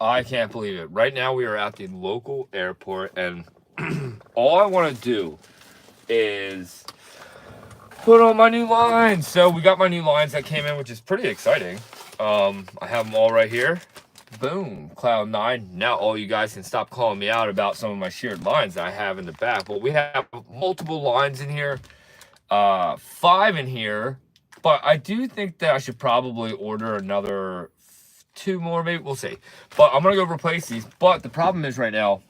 I can't believe it. Right now we are at the local airport, and all I want to do is put on my new lines. So we got my new lines that came in, which is pretty exciting. I have them all right here. Boom, Cloud 9. Now all you guys can stop calling me out about some of my sheared lines that I have in the back. But we have multiple lines in here, 5 in here. But I do think that I should probably order another 2 more, maybe. We'll see. But I'm going to go replace these. But the problem is right now,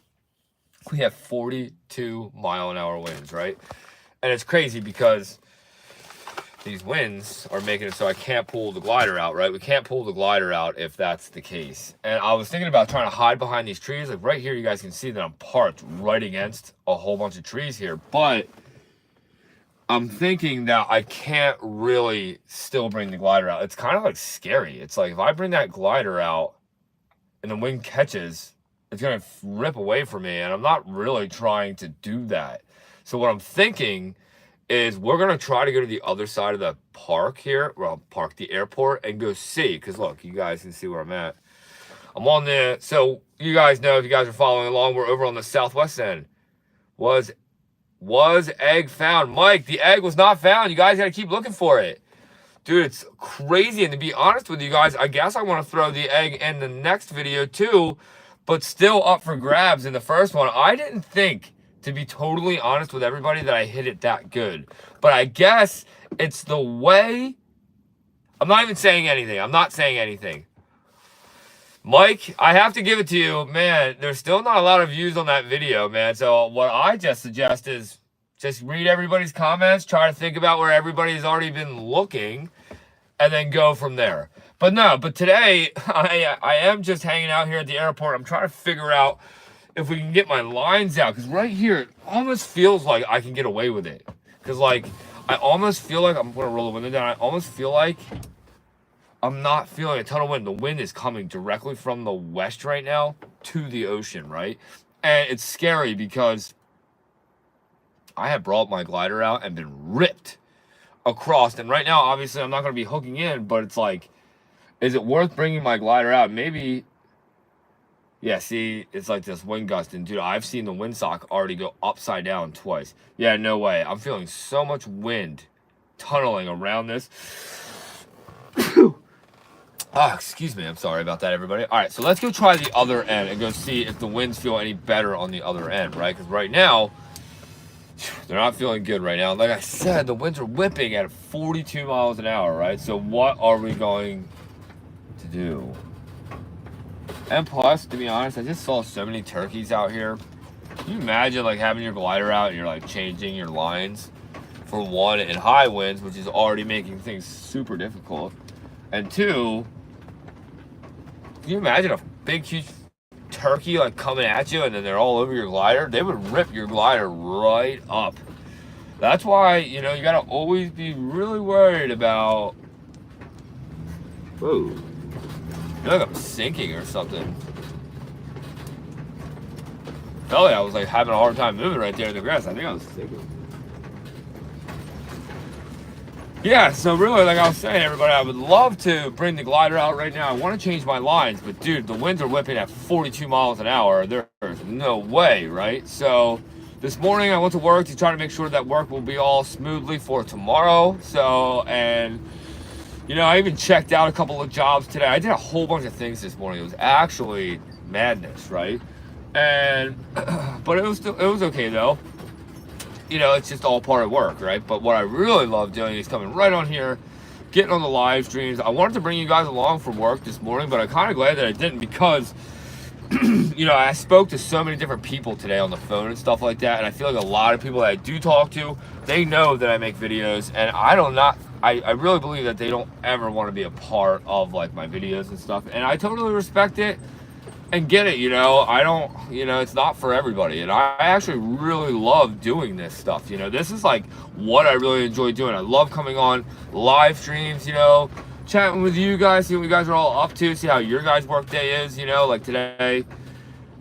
we have 42-mile-an-hour winds, right? And it's crazy because these winds are making it so I can't pull the glider out, right? We can't pull the glider out if that's the case. And I was thinking about trying to hide behind these trees. Like right here, you guys can see that I'm parked right against a whole bunch of trees here. But I'm thinking that I can't really still bring the glider out. It's kind of like scary. It's like if I bring that glider out and the wind catches, it's going to rip away from me. And I'm not really trying to do that. So what I'm thinking is we're going to try to go to the other side of the park here. Well, park, the airport, and go see. Because look, you guys can see where I'm at. I'm on the, so you guys know, if you guys are following along, we're over on the southwest end. Was egg found? Mike, the egg was not found. You guys got to keep looking for it. Dude, it's crazy. And to be honest with you guys, I guess I want to throw the egg in the next video too, but still up for grabs in the first one. I didn't think, to be totally honest with everybody, that I hit it that good. But I guess it's the way. I'm not even saying anything. I'm not saying anything. Mike, I have to give it to you. Man, there's still not a lot of views on that video, man. So what I just suggest is just read everybody's comments, try to think about where everybody's already been looking, and then go from there. But no, but today, I am just hanging out here at the airport. I'm trying to figure out if we can get my lines out, because right here it almost feels like I can get away with it, because like I almost feel like I'm gonna roll the window down. I almost feel like I'm not feeling a ton of wind. The wind is coming directly from the west right now to the ocean, right? And it's scary because I have brought my glider out and been ripped across, and right now obviously I'm not going to be hooking in, but it's like, is it worth bringing my glider out? Maybe. Yeah, see, it's like this wind gust, and dude, I've seen the windsock already go upside down twice. Yeah, no way. I'm feeling so much wind tunneling around this. Oh, excuse me. I'm sorry about that, everybody. All right, so let's go try the other end and go see if the winds feel any better on the other end, right? Because right now, they're not feeling good right now. Like I said, the winds are whipping at 42 miles an hour, right? So what are we going to do? And plus, to be honest, I just saw so many turkeys out here. Can you imagine like having your glider out and you're like changing your lines for one in high winds, which is already making things super difficult, and two, can you imagine a big huge turkey like coming at you and then they're all over your glider? They would rip your glider right up. That's why, you know, you gotta always be really worried about. Whoa. I feel like I'm sinking or something. Felt like I was like having a hard time moving right there in the grass. I think I was sinking. Yeah, so really, like I was saying, everybody, I would love to bring the glider out right now. I want to change my lines, but dude, the winds are whipping at 42 miles an hour. There's no way, right? So this morning I went to work to try to make sure that work will be all smoothly for tomorrow. So, and you know, I even checked out a couple of jobs today. I did a whole bunch of things this morning. It was actually madness, right? And but it was okay though. You know, it's just all part of work, right? But what I really love doing is coming right on here, getting on the live streams. I wanted to bring you guys along for work this morning, but I'm kind of glad that I didn't, because you know, I spoke to so many different people today on the phone and stuff like that, and I feel like a lot of people that I do talk to, they know that I make videos, and I really believe that they don't ever want to be a part of like my videos and stuff, and I totally respect it and get it. You know, I don't, you know, it's not for everybody, and I actually really love doing this stuff. You know, this is like what I really enjoy doing. I love coming on live streams, you know, chatting with you guys, see what you guys are all up to, see how your guys' work day is. You know, like today,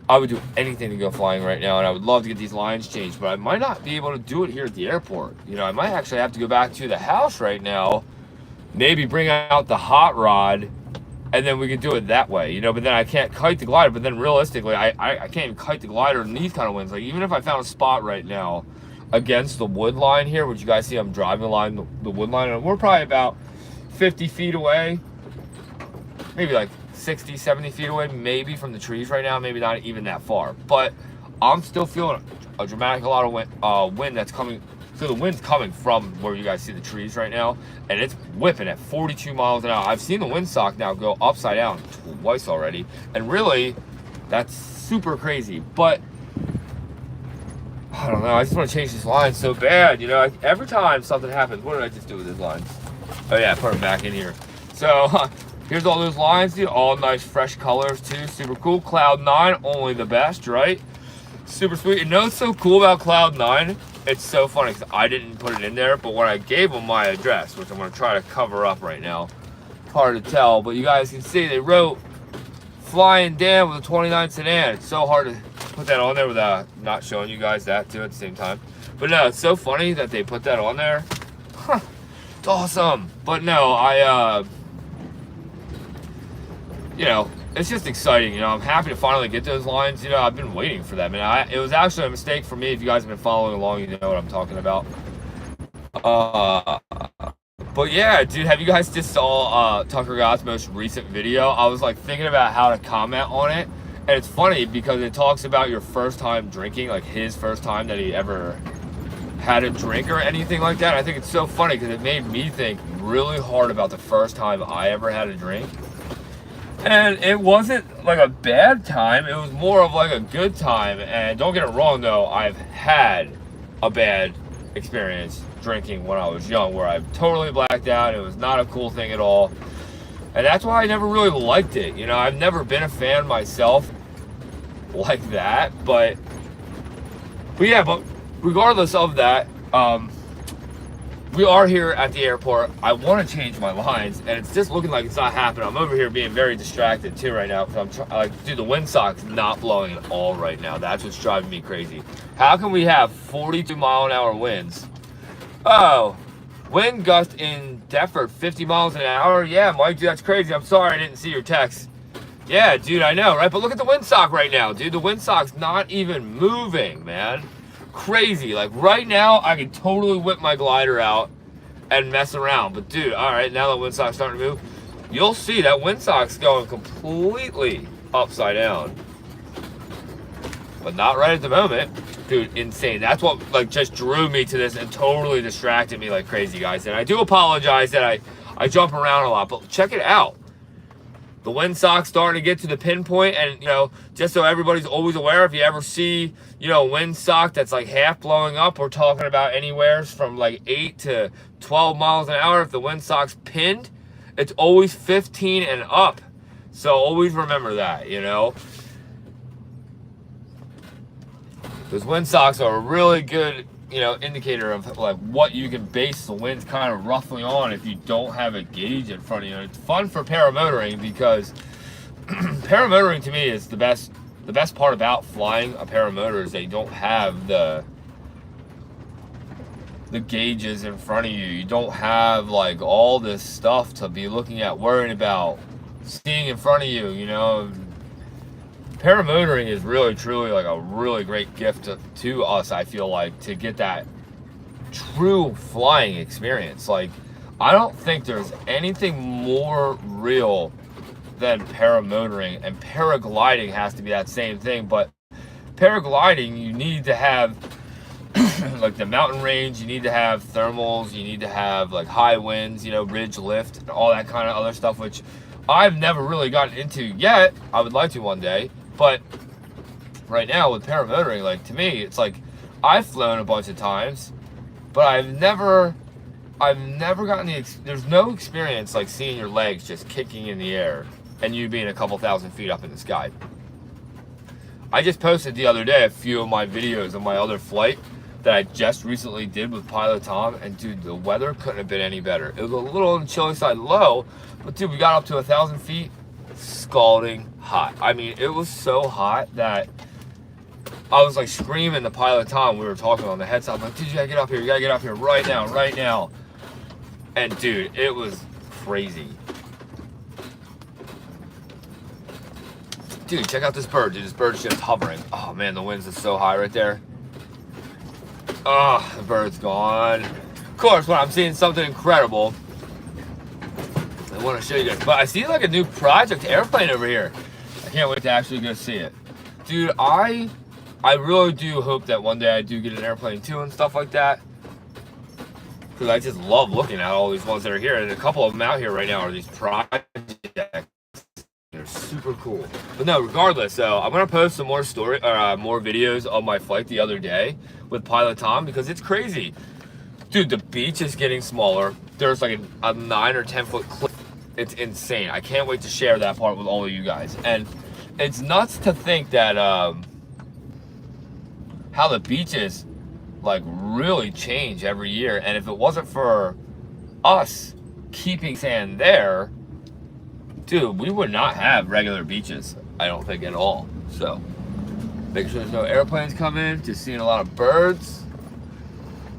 I would do anything to go flying right now, and I would love to get these lines changed, but I might not be able to do it here at the airport. You know, I might actually have to go back to the house right now, maybe bring out the hot rod and then we could do it that way, you know. But then I can't kite the glider. But then realistically, I can't even kite the glider in these kind of winds. Like even if I found a spot right now against the wood line here, which you guys see I'm driving along the wood line, and we're probably about 50 feet away, maybe like 60, 70 feet away, maybe from the trees right now, maybe not even that far. But I'm still feeling a dramatic lot of wind that's coming. So the wind's coming from where you guys see the trees right now, and it's whipping at 42 miles an hour. I've seen the windsock now go upside down twice already, and really, that's super crazy. But I don't know, I just want to change this line so bad, you know. Every time something happens, what did I just do with this line? Oh yeah, put them back in here. So here's all those lines, dude. All nice fresh colors too, super cool. Cloud 9, only the best, right? Super sweet. You know what's so cool about Cloud 9? It's so funny because I didn't put it in there, but when I gave them my address, which I'm going to try to cover up right now, it's hard to tell, but you guys can see they wrote Flying Dan with a 29 sedan. It's so hard to put that on there without not showing you guys that too at the same time. But no, it's so funny that they put that on there. Huh, it's awesome. But no, you know, it's just exciting, you know. I'm happy to finally get those lines. You know, I've been waiting for them, and it was actually a mistake for me. If you guys have been following along, you know what I'm talking about. But yeah, dude, have you guys just saw Tucker Gott's most recent video? I was like thinking about how to comment on it, and it's funny because it talks about your first time drinking, like his first time that he ever had a drink or anything like that. I think it's so funny because it made me think really hard about the first time I ever had a drink. And it wasn't like a bad time, it was more of like a good time. And don't get it wrong though, I've had a bad experience drinking when I was young where I totally blacked out. It was not a cool thing at all. And that's why I never really liked it. You know, I've never been a fan myself like that. But yeah, but regardless of that, we are here at the airport. I want to change my lines, and it's just looking like it's not happening. I'm over here being very distracted too right now because dude, the windsock's not blowing at all right now. That's what's driving me crazy. How can we have 42 mile an hour winds? Oh, wind gust in Deptford, 50 miles an hour. Yeah, Mike, dude, that's crazy. I'm sorry I didn't see your text. Yeah, dude, I know, right? But look at the windsock right now, dude. The windsock's not even moving, man. Crazy. Like right now I could totally whip my glider out and mess around, but dude, all right, now that windsock's starting to move, you'll see that windsock's going completely upside down, but not right at the moment. Dude, insane. That's what like just drew me to this and totally distracted me like crazy, guys. And I do apologize that I jump around a lot, but check it out. The windsock's starting to get to the pinpoint, and you know, just so everybody's always aware, if you ever see, you know, windsock that's like half blowing up, we're talking about anywhere from like 8 to 12 miles an hour. If the windsock's pinned, it's always 15 and up. So always remember that, you know. Those windsocks are a really good, you know, indicator of like what you can base the winds kind of roughly on if you don't have a gauge in front of you. And it's fun for paramotoring because paramotoring to me is the best part about flying a paramotor is they don't have the gauges in front of you. You don't have like all this stuff to be looking at, worrying about, seeing in front of you, you know. Paramotoring is really truly like a really great gift to us, I feel like, to get that true flying experience. Like, I don't think there's anything more real than paramotoring, and paragliding has to be that same thing. But paragliding, you need to have like the mountain range, you need to have thermals, you need to have like high winds, you know, ridge lift, and all that kind of other stuff, which I've never really gotten into yet. I would like to one day. But right now with paramotoring, like to me, it's like I've flown a bunch of times, but I've never gotten there's no experience like seeing your legs just kicking in the air and you being a couple thousand feet up in the sky. I just posted the other day a few of my videos of my other flight that I just recently did with Pilot Tom, and dude, the weather couldn't have been any better. It was a little on the chilly side low, but dude, we got up to 1,000 feet, scalding hot. I mean, it was so hot that I was like screaming to Pilot Tom. We were talking on the headset. I'm like, dude, you gotta get up here. You gotta get up here right now, right now. And dude, it was crazy. Dude, check out this bird. Dude, this bird's just hovering. Oh man, the wind's just so high right there. Oh, the bird's gone. Of course, when I'm seeing something incredible, I want to show you guys. But I see like a new project airplane over here. I can't wait to actually go see it. Dude, I really do hope that one day I do get an airplane too and stuff like that. Because I just love looking at all these ones that are here. And a couple of them out here right now are these projects. They're super cool. But no, regardless, so I'm gonna post some more more videos of my flight the other day with Pilot Tom because it's crazy. Dude, the beach is getting smaller. There's like a 9 or 10 foot cliff. It's insane. I can't wait to share that part with all of you guys. And it's nuts to think that how the beaches like really change every year. And if it wasn't for us keeping sand there, dude, we would not have regular beaches, I don't think at all. So, making sure there's no airplanes coming, just seeing a lot of birds.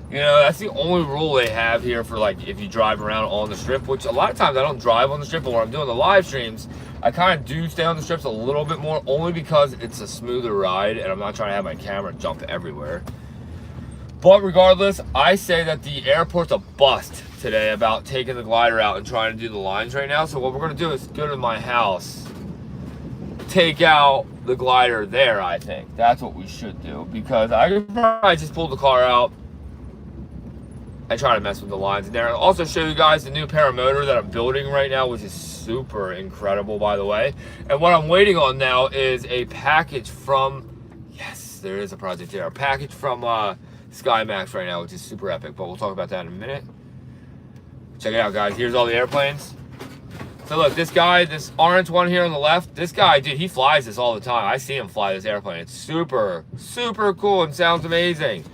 You know, that's the only rule they have here for like if you drive around on the strip, which a lot of times I don't drive on the strip, but when I'm doing the live streams, I kind of do stay on the strips a little bit more, only because it's a smoother ride and I'm not trying to have my camera jump everywhere. But regardless, I say that the airport's a bust today about taking the glider out and trying to do the lines right now. So what we're going to do is go to my house, take out the glider there, I think. That's what we should do. Because I could probably just pull the car out and try to mess with the lines in there. And also show you guys the new paramotor that I'm building right now, which is super incredible, by the way. And what I'm waiting on now is a package from, yes, there is a project there. A package from SkyMax right now, which is super epic, but we'll talk about that in a minute. Check it out, guys. Here's all the airplanes. So look, this guy, this orange one here on the left, this guy, dude, he flies this all the time. I see him fly this airplane. It's super, super cool and sounds amazing.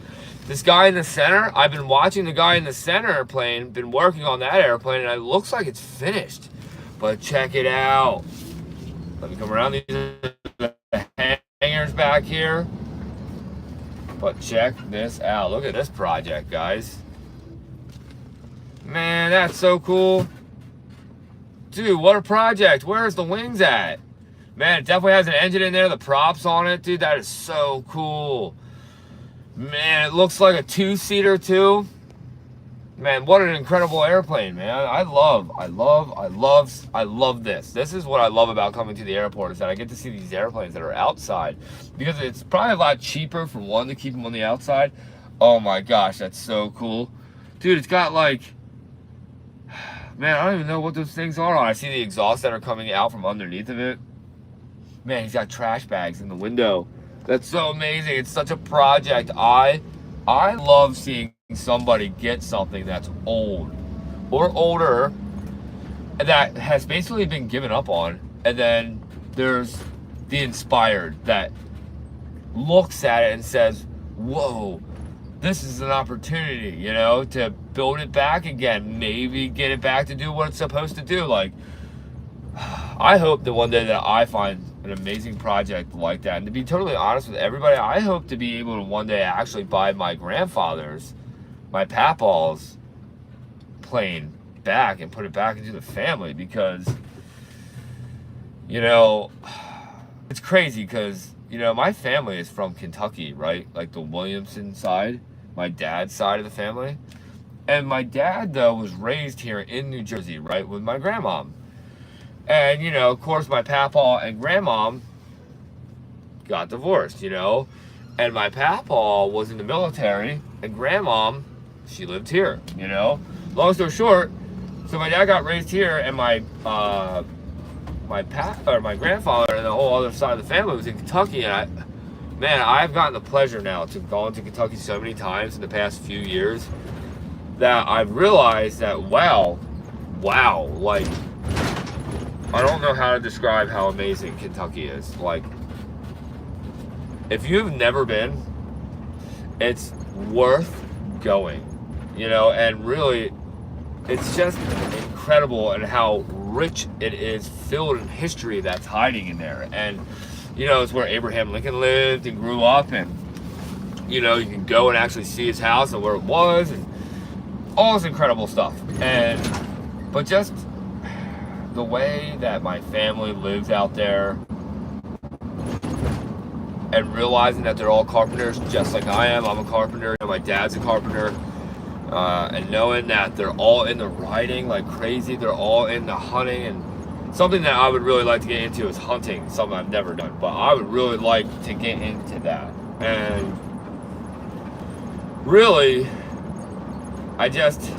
This guy in the center, I've been watching the guy in the center airplane, been working on that airplane, and it looks like it's finished. But check it out. Let me come around. These are the hangars back here. But check this out. Look at this project, guys. Man, that's so cool. Dude, what a project. Where's the wings at? Man, it definitely has an engine in there. The props on it, dude, that is so cool. Man, it looks like a 2-seater too. Man, what an incredible airplane, man. I love this. This is what I love about coming to the airport, is that I get to see these airplanes that are outside. Because it's probably a lot cheaper, for one, to keep them on the outside. Oh my gosh, that's so cool. Dude, it's got like, man, I don't even know what those things are on. I see the exhausts that are coming out from underneath of it. Man, he's got trash bags in the window. That's so amazing. It's such a project. I love seeing somebody get something that's old or older that has basically been given up on, and then there's the inspired that looks at it and says, whoa, this is an opportunity, you know, to build it back again, maybe get it back to do what it's supposed to do. Like, I hope that one day that I find an amazing project like that. And to be totally honest with everybody, I hope to be able to one day actually buy my grandfather's, my papaw's plane back and put it back into the family, because, you know, it's crazy because, you know, my family is from Kentucky, right? Like the Williamson side, my dad's side of the family. And my dad, though, was raised here in New Jersey, right, with my grandmom. And, you know, of course, my papaw and grandmom got divorced, you know. And my papaw was in the military, and grandmom, she lived here, you know. Long story short, so my dad got raised here, and my grandfather and the whole other side of the family was in Kentucky. And man, I've gotten the pleasure now to go into Kentucky so many times in the past few years that I've realized that, wow, like, I don't know how to describe how amazing Kentucky is. Like, if you've never been, it's worth going, you know. And really, it's just incredible and how rich it is, filled in history that's hiding in there. And, you know, it's where Abraham Lincoln lived and grew up, and, you know, you can go and actually see his house and where it was, and all this incredible stuff. But just the way that my family lives out there, and realizing that they're all carpenters just like I am. I'm a carpenter, my dad's a carpenter, and knowing that they're all into riding like crazy, they're all into hunting, and something that I would really like to get into is hunting, something I've never done, but I would really like to get into that. And really, I just,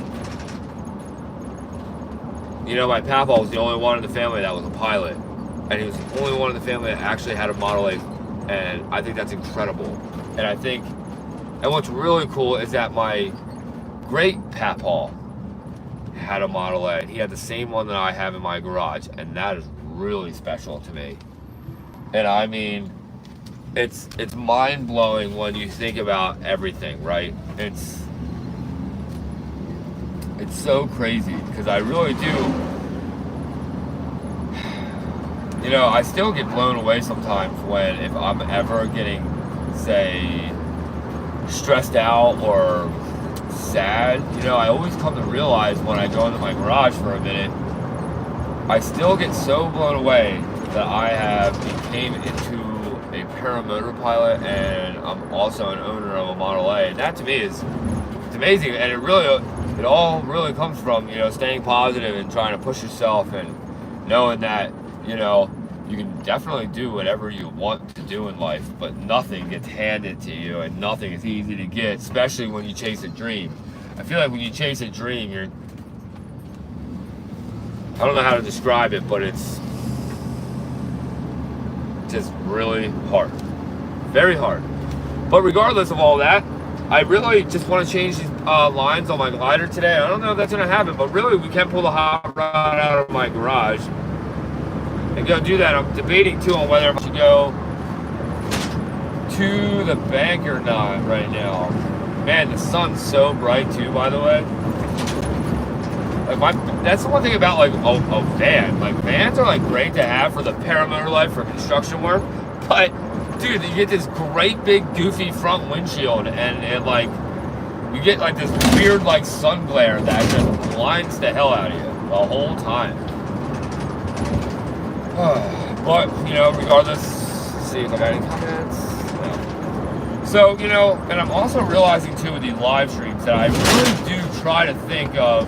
my papa was the only one in the family that was a pilot, and he was the only one in the family that actually had a Model A, and I think that's incredible. And what's really cool is that my great papa had a Model A. He had the same one that I have in my garage, and that is really special to me. And I mean, it's mind-blowing when you think about everything, right? It's so crazy, because I really do, I still get blown away sometimes if I'm ever getting, say, stressed out or sad. I always come to realize when I go into my garage for a minute, I still get so blown away that I became into a paramotor pilot, and I'm also an owner of a Model A. And that to me it's amazing, and it all really comes from, staying positive and trying to push yourself, and knowing that, you can definitely do whatever you want to do in life, but nothing gets handed to you, and nothing is easy to get, especially when you chase a dream. I feel like when you chase a dream, I don't know how to describe it, but it's just really hard. Very hard. But regardless of all that, I really just want to change these lines on my glider today. I don't know if that's going to happen, but really we can pull the hot rod out of my garage and go do that. I'm debating too on whether I should go to the bank or not right now. Man, the sun's so bright too, by the way. That's the one thing about a van. Vans are great to have for the paramotor life, for construction work, but dude, you get this great big goofy front windshield, and you get this weird sun glare that just blinds the hell out of you the whole time. But regardless, let's see if I got any comments. No. So and I'm also realizing too with these live streams that I really do try to think of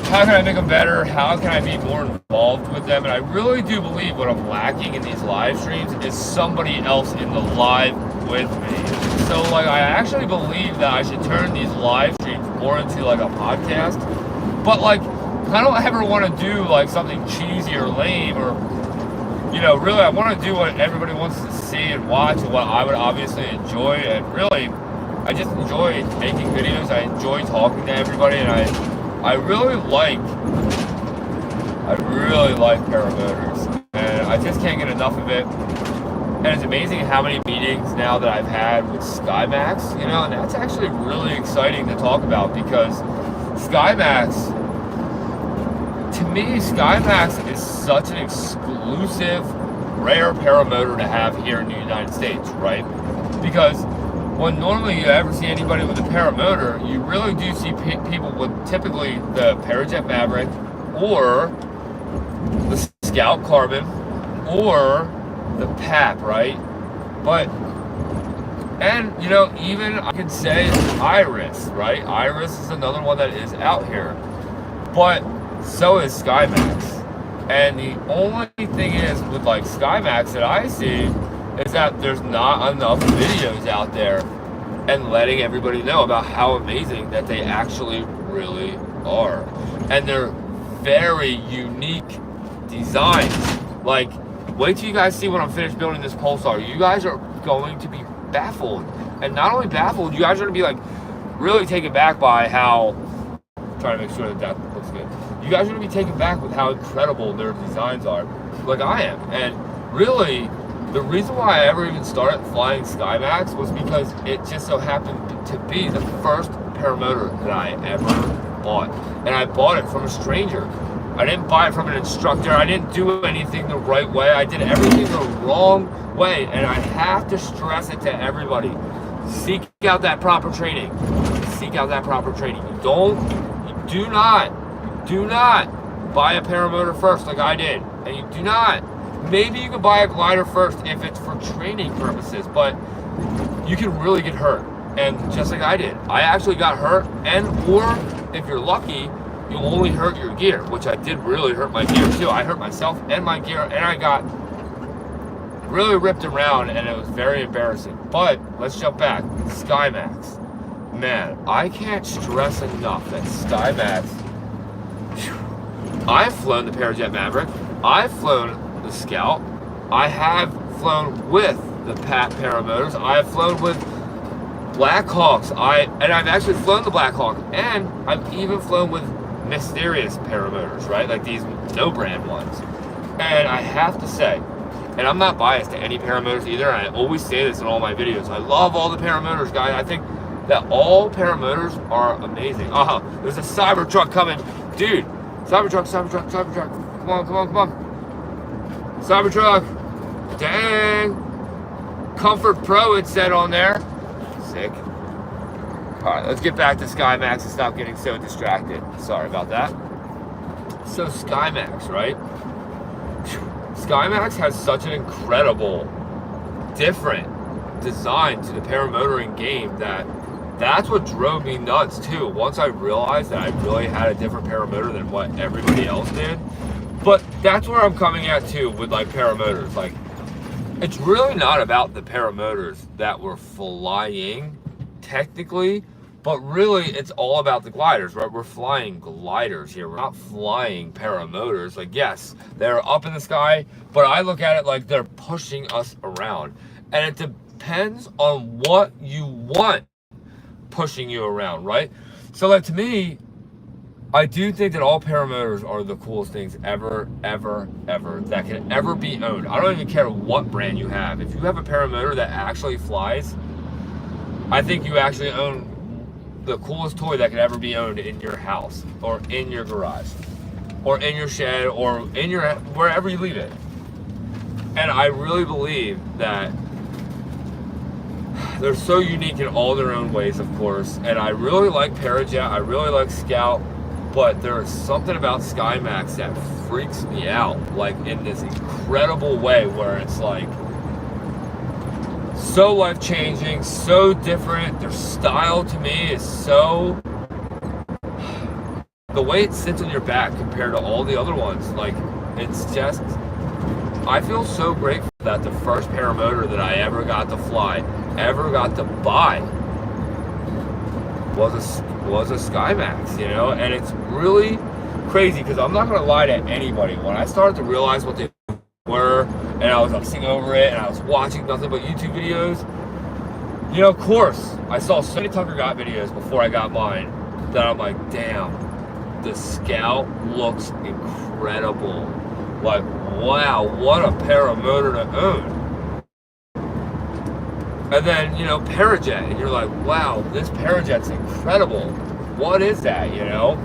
how can I make them better? How can I be more involved with them? And I really do believe what I'm lacking in these live streams is somebody else in the live with me. So I actually believe that I should turn these live streams more into a podcast. But I don't ever want to do something cheesy or lame, or really I want to do what everybody wants to see and watch, and what I would obviously enjoy. And really, I just enjoy making videos. I enjoy talking to everybody, and I really like paramotors, and I just can't get enough of it. And it's amazing how many meetings now that I've had with SkyMax, and that's actually really exciting to talk about, because SkyMax, to me, SkyMax is such an exclusive, rare paramotor to have here in the United States, right? Because when normally you ever see anybody with a paramotor, you really do see people with typically the Parajet Maverick, or the Scout Carbon, or the PAP, right? Even I could say Iris, right? Iris is another one that is out here, but so is SkyMax. And the only thing is with SkyMax that I see is that there's not enough videos out there and letting everybody know about how amazing that they actually really are. And they're very unique designs. Wait till you guys see when I'm finished building this Pulsar. You guys are going to be baffled. And not only baffled, you guys are going to be really taken back by how, trying to make sure that looks good. You guys are going to be taken back with how incredible their designs are, like I am. And really, the reason why I ever even started flying SkyMax was because it just so happened to be the first paramotor that I ever bought. And I bought it from a stranger. I didn't buy it from an instructor. I didn't do anything the right way. I did everything the wrong way. And I have to stress it to everybody. Seek out that proper training. Seek out that proper training. You do not buy a paramotor first like I did. And you do not Maybe you can buy a glider first if it's for training purposes, but you can really get hurt. And just like I did, I actually got hurt, and or if you're lucky, you'll only hurt your gear, which I did really hurt my gear too. I hurt myself and my gear, and I got really ripped around, and it was very embarrassing. But let's jump back. SkyMax. Man, I can't stress enough that SkyMax, I've flown the Parajet Maverick, I've flown the Scout, I have flown with the Paramotors, I've flown with Blackhawks, and I've actually flown the Blackhawk, and I've even flown with mysterious paramotors, right? Like these no-brand ones. And I have to say, and I'm not biased to any paramotors either, and I always say this in all my videos, I love all the paramotors, guys. I think that all paramotors are amazing. There's a Cybertruck coming. Dude, Cybertruck. Come on. Cybertruck. Dang. Comfort Pro, it said on there. Sick. Alright, let's get back to SkyMax and stop getting so distracted. Sorry about that. So SkyMax, right? SkyMax has such an incredible, different design to the paramotoring game that's what drove me nuts too. Once I realized that I really had a different paramotor than what everybody else did. But that's where I'm coming at too with like paramotors. Like, it's really not about the paramotors that we're flying technically, but really it's all about the gliders, right? We're flying gliders here. We're not flying paramotors. Like, yes, they're up in the sky, but I look at it like they're pushing us around. And it depends on what you want pushing you around, right? So like, to me, I do think that all paramotors are the coolest things ever that can ever be owned. I don't even care what brand you have. If you have a paramotor that actually flies, I think you actually own the coolest toy that could ever be owned in your house, or in your garage, or in your shed, or in your, wherever you leave it. And I really believe that they're so unique in all their own ways, of course. And I really like Parajet, I really like Scout, but there is something about SkyMax that freaks me out, like in this incredible way, where it's like so life-changing, so different. Their style to me is so, the way it sits on your back compared to all the other ones, like, it's just, I feel so grateful that the first paramotor that I ever got to fly, ever got to buy, was a SkyMax, you know. And it's really crazy, because I'm not gonna lie to anybody, when I started to realize what they were, and I was obsessing over it, and I was watching nothing but YouTube videos, you know, of course, I saw so many Tucker Got videos before I got mine, that I'm like, damn, the Scout looks incredible. Like, wow, what a paramotor to own. And then, you know, Parajet, and you're like, wow, this Parajet's incredible. What is that, you know?